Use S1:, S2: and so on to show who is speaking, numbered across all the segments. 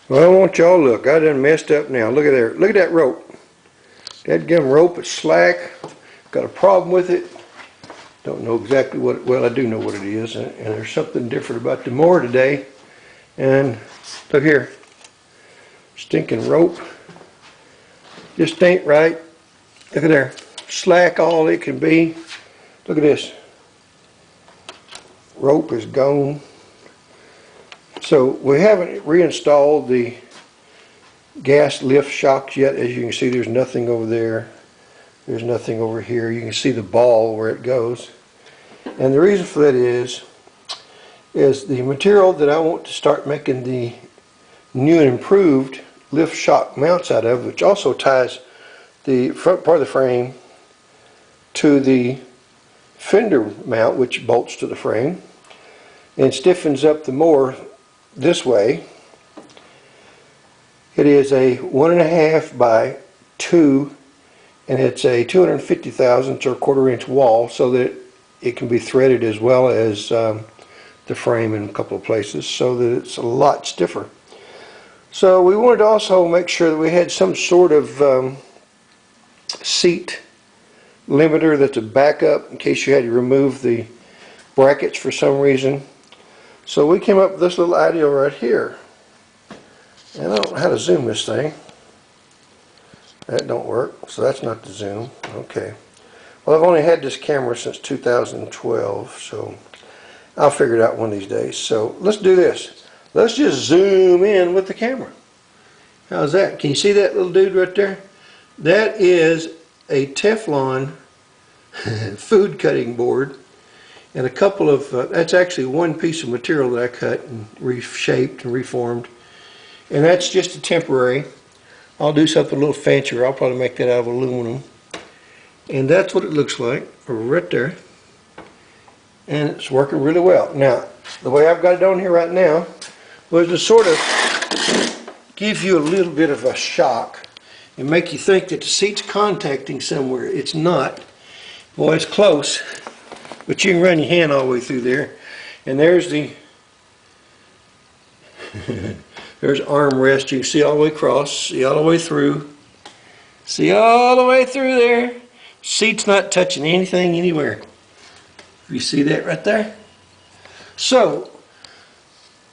S1: Well, I want y'all to look. I done messed up now. Look at there. Look at that rope. That gum rope is slack. Got a problem with it. Don't know exactly what. Well, I do know what it is, and there's something different about the mower today. And look here, stinking rope. Just ain't right. Look at there, slack all it can be. Look at this. Rope is gone. So we haven't reinstalled the gas lift shocks yet. As you can see, there's nothing over there. There's nothing over here. You can see the ball where it goes. And the reason for that is the material that I want to start making the new and improved lift shock mounts out of, which also ties the front part of the frame to the fender mount, which bolts to the frame and stiffens up the mower this way. It is a 1.5 by 2, and it's a 250 thousandths or 1/4 inch wall, so that it can be threaded as well as the frame in a couple of places, so that it's a lot stiffer. So we wanted to also make sure that we had some sort of seat limiter that's a backup in case you had to remove the brackets for some reason. So we came up with this little idea right here. And I don't know how to zoom this thing. That don't work, so that's not the zoom. Okay. Well, I've only had this camera since 2012, so I'll figure it out one of these days. So let's do this. Let's just zoom in with the camera. How's that? Can you see that little dude right there? That is a Teflon food cutting board, and a couple of, that's actually one piece of material that I cut and reshaped and reformed. And that's just a temporary. I'll do something a little fancier. I'll probably make that out of aluminum. And that's what it looks like right there. And it's working really well. Now, the way I've got it on here right now was to sort of give you a little bit of a shock and make you think that the seat's contacting somewhere. It's not. Boy, it's close, but you can run your hand all the way through there. And there's the there's armrest. You can see all the way across, see all the way through, see all the way through there. Seat's not touching anything anywhere. You see that right there? So,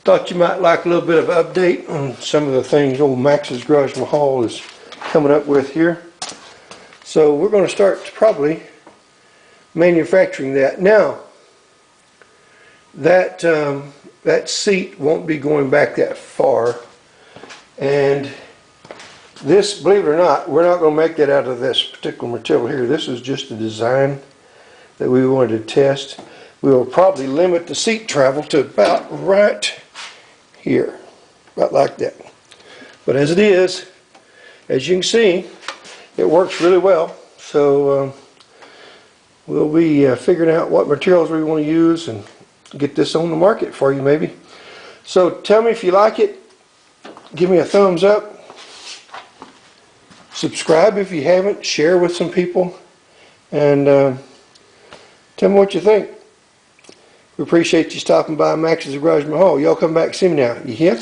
S1: thought you might like a little bit of update on some of the things old Max's Garage Mahal is coming up with here. So we're going to start probably manufacturing that. Now, that seat won't be going back that far, and this, believe it or not, we're not going to make that out of this particular material here. This is just a design that we wanted to test. We will probably limit the seat travel to about right here, about like that. But as it is, as you can see, it works really well. So we'll be figuring out what materials we want to use and get this on the market for you maybe. So tell me if you like it. Give me a thumbs up. Subscribe if you haven't. Share with some people. And tell me what you think. We appreciate you stopping by Max's Garage Mahal. Y'all come back and see me now. You hear?